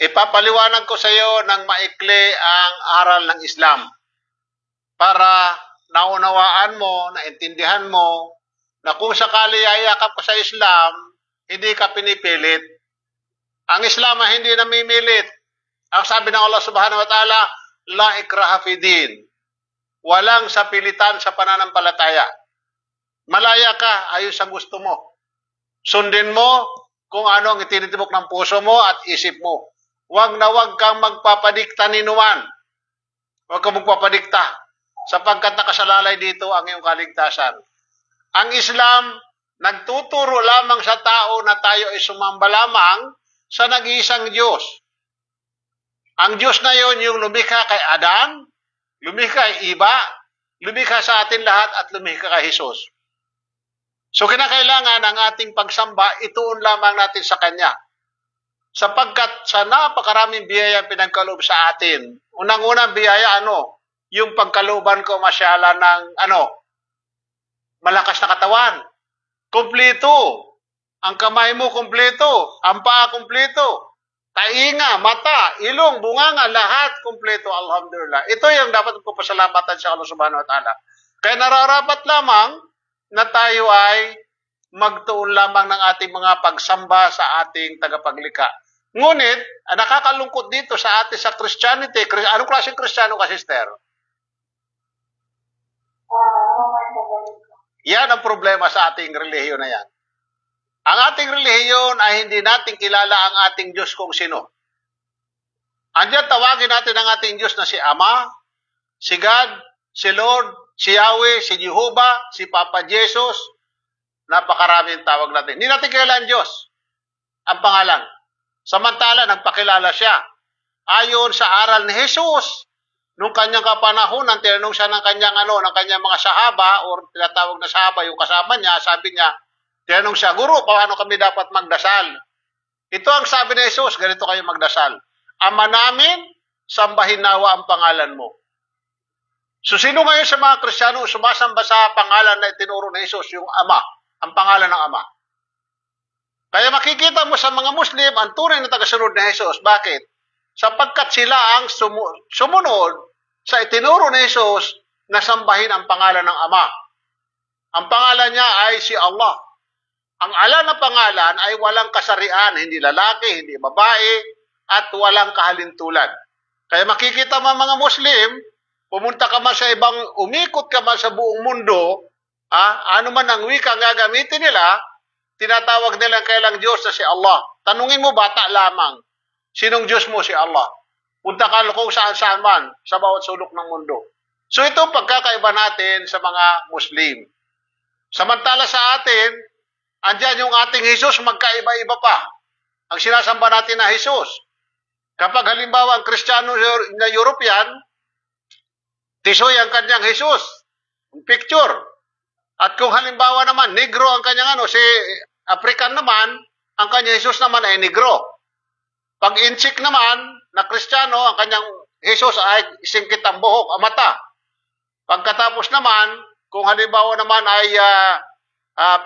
Ipapaliwanag ko sa iyo ng maikli ang aral ng Islam para naunawaan mo, naintindihan mo na kung sakali ayakap ka sa Islam, hindi ka pinipilit. Ang Islam ay hindi namimilit. Ang sabi ng Allah Subhanahu wa Ta'ala, la ikraha fi din. Walang sapilitan sa pananampalataya. Malaya ka ayon sa gusto mo. Sundin mo kung ano ang itinitibok ng puso mo at isip mo. Huwag na huwag kang magpapadikta ni numan. Huwag kang magpapadikta sapagkat nakasalalay dito ang iyong kaligtasan. Ang Islam, nagtuturo lamang sa tao na tayo ay sumamba lamang sa nag-iisang Diyos. Ang Diyos na yon yung lumikha kay Adan, lumikha kay Iba, lumikha sa atin lahat at lumikha kay Jesus. So kinakailangan ang ating pagsamba, ituon lamang natin sa Kanya. Sapagkat sa napakaraming biyaya pinagkaloob sa atin. Unang-unang biyaya, yung pagkalooban ko masyala ng, malakas na katawan. Kompleto. Ang kamay mo kompleto. Ang paa kompleto. Tainga, mata, ilong, bunganga, lahat kompleto. Alhamdulillah. Ito yung dapat ko pasalamatan sa Allah Subhanahu wa Ta'ala. Kaya nararapat lamang na tayo ay magtuon lamang ng ating mga pagsamba sa ating tagapaglikha. Ngunit, nakakalungkot dito sa atin sa Christianity. Anong klaseng Kristiyano ka, sister? Yan ang problema sa ating relihiyon na yan. Ang ating relihiyon ay hindi natin kilala ang ating Diyos kung sino. Andiyan tawagin natin ang ating Diyos na si Ama, si God, si Lord, si Yahweh, si Jehovah, si Papa Jesus. Napakaraming tawag natin. Hindi natin kilala ang Diyos, ang pangalan. Samantala, nagpakilala siya. Ayon sa aral ni Jesus, nung kanyang kapanahonan, tinanong siya ng kanyang, ng kanyang mga sahaba, o tinatawag na sahaba, yung kasama niya, sabi niya, tinanong siya, Guru, paano kami dapat magdasal? Ito ang sabi ni Jesus, ganito kayo magdasal. Ama namin, sambahin nawa ang pangalan mo. So, sino ngayon sa mga Kristiyano sumasamba sa pangalan na itinuro ni Jesus, yung Ama, ang pangalan ng Ama? Kaya makikita mo sa mga Muslim, ang tunay na tagasunod ni Jesus. Bakit? Sapagkat sila ang sumunod sa itinuro ni Jesus na sambahin ang pangalan ng Ama. Ang pangalan niya ay si Allah. Ang ala na pangalan ay walang kasarian, hindi lalaki, hindi babae, at walang kahalintulad. Kaya makikita mo mga Muslim, pumunta ka man sa umikot ka man sa buong mundo, ano man ang wika nga gamitin nila, tinatawag nilang kailang Diyos na si Allah. Tanungin mo, bata lamang, sinong Diyos mo? Si Allah. Punta ka kung saan-saan man, sa bawat sulok ng mundo. So ito ang pagkakaiba natin sa mga Muslim. Samantala sa atin, andyan yung ating Jesus, magkaiba-iba pa. Ang sinasamba natin na Jesus. Kapag halimbawa ang Kristiyano na European, tisoy ang kanyang Jesus, picture. At kung halimbawa naman, negro ang kanyang si African naman, ang kanyang Jesus naman ay negro. Pag inchik naman, na Kristiyano, ang kanyang Jesus ay isingkit ang buhok, ang mata. Pagkatapos naman, kung halimbawa naman ay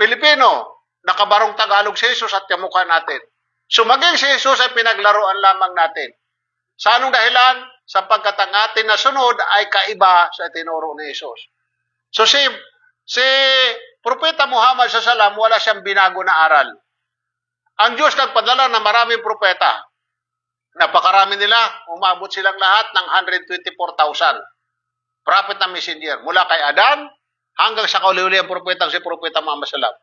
Pilipino, nakabarong Tagalog si Jesus at kamukha natin. So maging si Jesus ay pinaglaruan lamang natin. Sa anong dahilan? Sapagkat ang atin na sunod ay kaiba sa tinuro ni Jesus. So si Propeta Muhammad SAW, wala siyang binago na aral. Ang Diyos nagpadala ng maraming propeta. Napakarami nila, umabot silang lahat ng 124,000. Prophet na messenger. Mula kay Adan hanggang sa kauli-uli ang propetang si Propeta Muhammad SAW.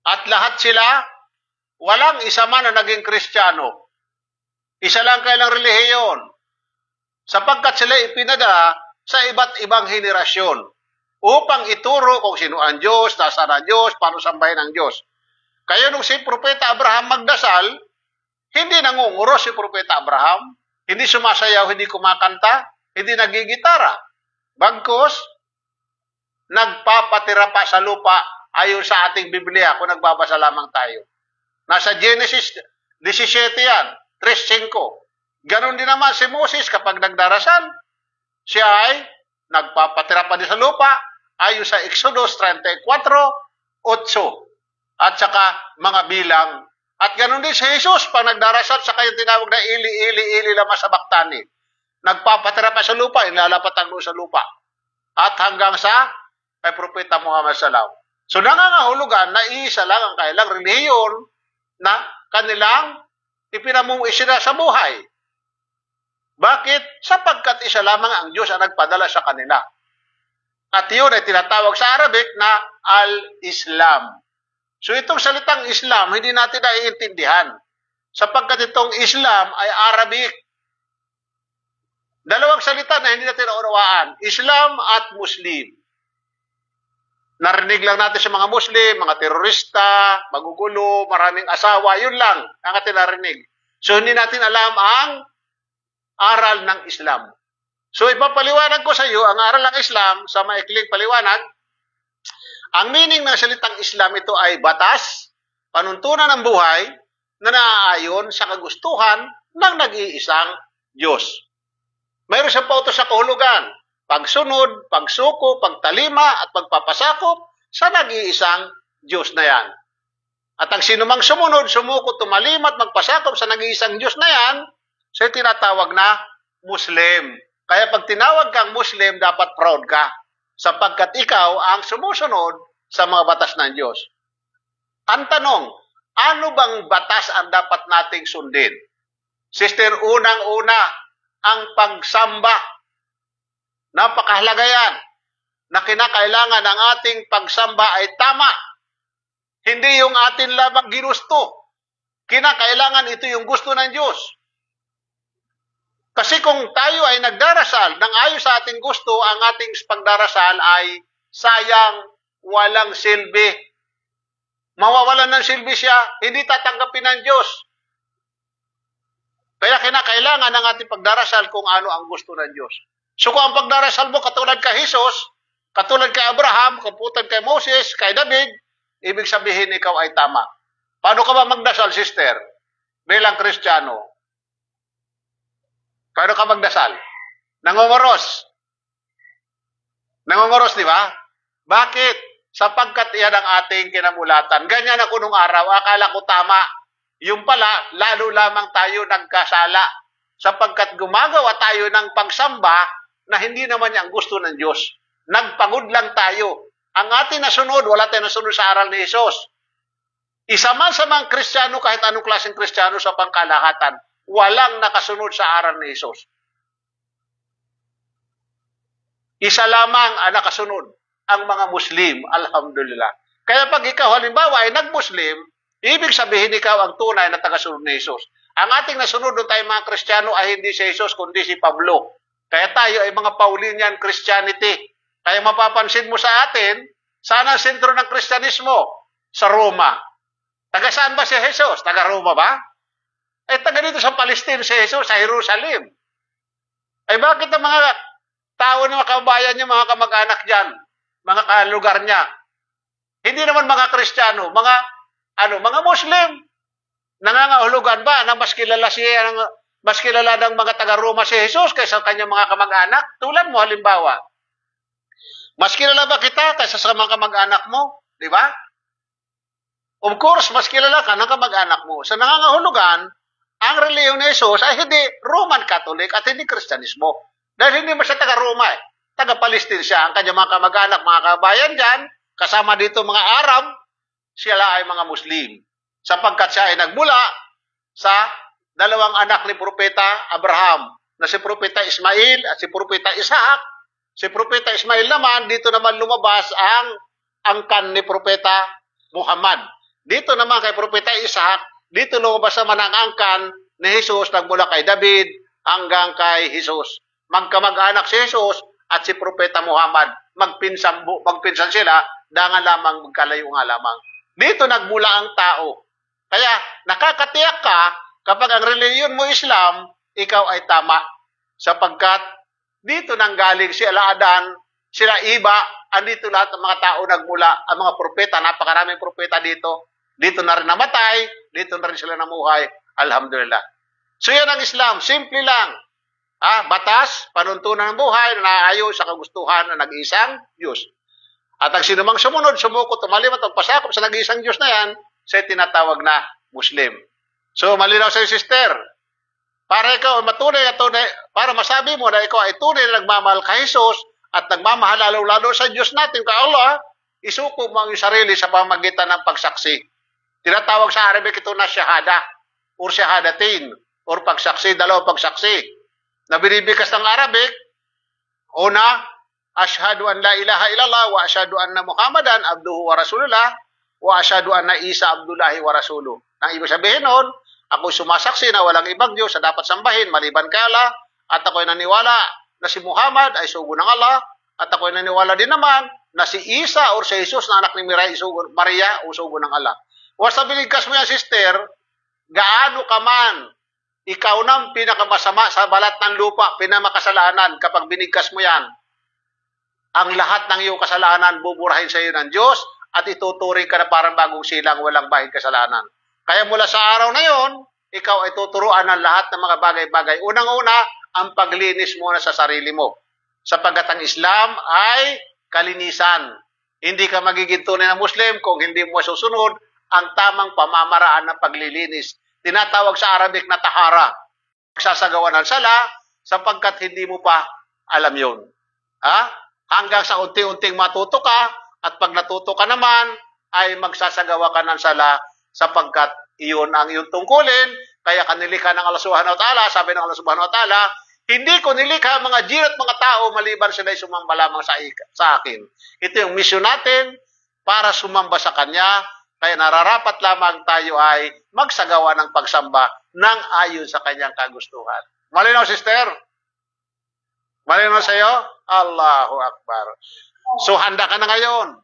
At lahat sila, walang isa man na naging Kristiyano. Isa lang kailang relihiyon. Sapagkat sila ipinadala sa iba't ibang henerasyon upang ituro kung sino ang Diyos, nasaan ang Diyos, paano sambahin ang Diyos. Kaya nung si Propeta Abraham magdasal, hindi nangunguros si Propeta Abraham, hindi sumasayaw, hindi kumakanta, hindi nagigitara. Bagkus, nagpapatira pa sa lupa ayon sa ating Biblia kung nagbabasa lamang tayo. Nasa Genesis 17 yan, 3:5. Ganon din naman si Moses kapag nagdarasal, siya ay nagpapatira pa din sa lupa ayon sa Exodus 34:8 at saka mga bilang At ganun din si Jesus, pag nagdarasal sa kanyang tinawag na ili lama sa baktani. Nagpapatira pa sa lupa, inlalapatan mo sa lupa. At hanggang sa kay Propeta Muhammad Salaw. So nangangahulugan na isa lang ang kailang relihiyon na kanilang ipinamumuisira sa buhay. Bakit? Sapagkat isa lamang ang Diyos ang nagpadala sa kanila. At yun ay tinatawag sa Arabic na Al-Islam. So itong salitang Islam, hindi natin naiintindihan. Sapagkat itong Islam ay Arabic. Dalawang salita na hindi natin naunawaan. Islam at Muslim. Narinig lang natin sa mga Muslim, mga terorista, magugulo, maraming asawa, yun lang ang ating narinig. So hindi natin alam ang aral ng Islam. So ipapaliwanag ko sa iyo ang aral ng Islam sa maikling paliwanag. Ang meaning ng salitang Islam ito ay batas, panuntunan ng buhay na naaayon sa kagustuhan ng nag-iisang Diyos. Mayroon siyang pautos sa kahulugan, pagsunod, pagsuko, pagtalima at pagpapasakop sa nag-iisang Diyos na yan. At ang sinumang sumunod, sumuko, tumalima at magpasakop sa nag-iisang Diyos na yan, siya tinatawag na Muslim. Kaya pag tinawag kang Muslim, dapat proud ka. Sapagkat ikaw ang sumusunod sa mga batas ng Diyos. Ang tanong, ano bang batas ang dapat nating sundin? Sister, unang-una, ang pagsamba. Napakahalaga yan na kinakailangan ng ating pagsamba ay tama. Hindi yung atin lamang ginusto. Kinakailangan ito yung gusto ng Diyos. Kasi kung tayo ay nagdarasal ng ayon sa ating gusto, ang ating pagdarasal ay sayang, walang silbi. Mawawalan ng silbi siya, hindi tatanggapin ng Diyos. Kaya kinakailangan ng ating pagdarasal kung ano ang gusto ng Diyos. So kung ang pagdarasal mo katulad kay Jesus, katulad kay Abraham, katulad kay Moses, kay David, ibig sabihin ikaw ay tama. Paano ka ba magdasal, sister? Bilang Kristiyano. Paano ka magdasal? Nangunguros. Nangunguros, di ba? Bakit? Sapagkat iyan ang ating kinamulatan. Ganyan ako nung araw, akala ko tama. Yung pala, lalo lamang tayo nagkasala. Sapagkat gumagawa tayo ng pagsamba na hindi naman ang gusto ng Diyos. Nagpagod lang tayo. Ang ating nasunod, wala tayong nasunod sa aral ni Jesus. Isa man sa mga Kristiyano, kahit anong klaseng Kristiyano sa pangkalahatan, walang nakasunod sa aral ni Jesus. Isa lamang ang nakasunod, ang mga Muslim, alhamdulillah. Kaya pag ikaw halimbawa ay nag-Muslim, ibig sabihin ikaw ang tunay na tagasunod ni Jesus. Ang ating nasunod doon tayo mga Kristiyano ay hindi si Jesus, kundi si Pablo. Kaya tayo ay mga Paulinian Christianity. Kaya mapapansin mo sa atin, saan ang sentro ng Kristyanismo? Sa Roma. Taga saan ba si Jesus? Taga Roma ba? Ay taga dito sa Palestine si Jesus, sa Jerusalem. Ay bakit ang mga tao ng mga kabayan niya, mga kamag-anak dyan, mga kalugar niya, hindi naman mga Kristiyano, mga Muslim, nangangahulugan ba na mas kilala ng mga taga-Roma si Jesus kaysa kanyang mga kamag-anak? Tulad mo halimbawa, mas kilala ba kita kaysa sa mga kamag-anak mo? Di ba? Of course, mas kilala ka ng kamag-anak mo. Sa nangangahulugan, ang reliyon ni Jesus ay hindi Roman Catholic at hindi Kristyanismo. Dahil hindi mo siya taga-Roma eh. Taga-Palestine siya. Ang kanyang mga kamag-anak, mga kabayan dyan, kasama dito mga Arab, sila ay mga Muslim. Sapagkat siya ay nagmula sa dalawang anak ni Propeta Abraham, na si Propeta Ismail at si Propeta Isaac. Si Propeta Ismail naman, dito naman lumabas ang angkan ni Propeta Muhammad. Dito naman kay Propeta Isaac, dito lumabas naman ang angkan ni Jesus nagmula kay David hanggang kay Jesus. Magkamag-anak si Jesus at si Propeta Muhammad. Magpinsan sila, dangan lamang magkalayo nga lamang. Dito nagmula ang tao. Kaya nakakatiyak ka kapag ang reliyon mo Islam, ikaw ay tama. Sapagkat dito nanggaling si Adan, sila Iba, andito lahat ng mga tao nagmula, ang mga propeta, napakaraming propeta dito. Dito na rin namatay, dito na rin sila namuhay. Alhamdulillah. So yan ang Islam, simple lang. Batas, panuntunan ng buhay na naayon sa kagustuhan ng nag-iisang Diyos. At ang sinumang sumunod, sumuko, tumalim at magpasakop sa nag-iisang Diyos na yan, siya tinatawag na Muslim. So, malinaw sa'yo, sister. Para ikaw matunay at tunay, para masabi mo na ikaw ay tunay na nagmamahal kay Jesus at nagmamahal lalo-lalo sa Diyos natin, kay Allah, isuko mo ang iyong sarili sa pamagitan ng pagsaksi. Tinatawag sa Arabic ito na shahada or shahadatin or pagsaksi, dalawang pagsaksi. Na binibigkas ng Arabic, una, ashhadu an la ilaha illallah wa ashhadu anna Muhammadan abduhu wa rasulullah wa ashhadu anna Isa abdullahi wa rasuluh. Nang ibig sabihin nun, ako'y sumasaksi na walang ibang Diyos na dapat sambahin maliban kay Allah at ako'y naniwala na si Muhammad ay sugo ng Allah at ako'y naniwala din naman na si Isa or si Jesus na anak ni Maria o sugo ng Allah. Basta binigkas mo yan, sister, gaano ka man, ikaw nang pinakamasama sa balat ng lupa, pinamakasalanan kapag binigkas mo yan, ang lahat ng iyong kasalanan buburahin sa iyo ng Diyos at ituturing ka na parang bagong silang walang bahid kasalanan. Kaya mula sa araw na yon, ikaw ay tuturuan ng lahat ng mga bagay-bagay. Unang-una, ang paglinis muna sa sarili mo. Sapagkat ang Islam ay kalinisan. Hindi ka magiging tunay na Muslim kung hindi mo susunod ang tamang pamamaraan ng paglilinis. Tinatawag sa Arabic na tahara. Magsasagawa ng sala sapagkat hindi mo pa alam yun. Hanggang sa unti-unting matuto ka at pag natuto ka naman ay magsasagawa ka ng sala sapagkat iyon ang iyong tungkulin, kaya kanilikha ng Allah Subhanahu wa Ta'ala, sabi ng Allah Subhanahu wa Ta'ala, hindi ko nilikha mga jin at mga tao maliban sila ay sumamba lamang sa akin. Ito yung mission natin para sumamba sa Kanya, kaya nararapat lamang tayo ay magsagawa ng pagsamba ng ayon sa Kanyang kagustuhan. Malinaw, sister? Malinaw sa iyo? Allahu Akbar. So, handa ka na ngayon.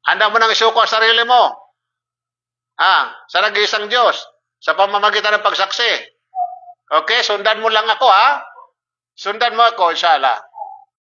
Handa mo nang isuko ang sarili mo. Sa nag-iisang Diyos, sa pamamagitan ng pagsaksi. Okay, sundan mo lang ako, Sundan mo ako, inshallah.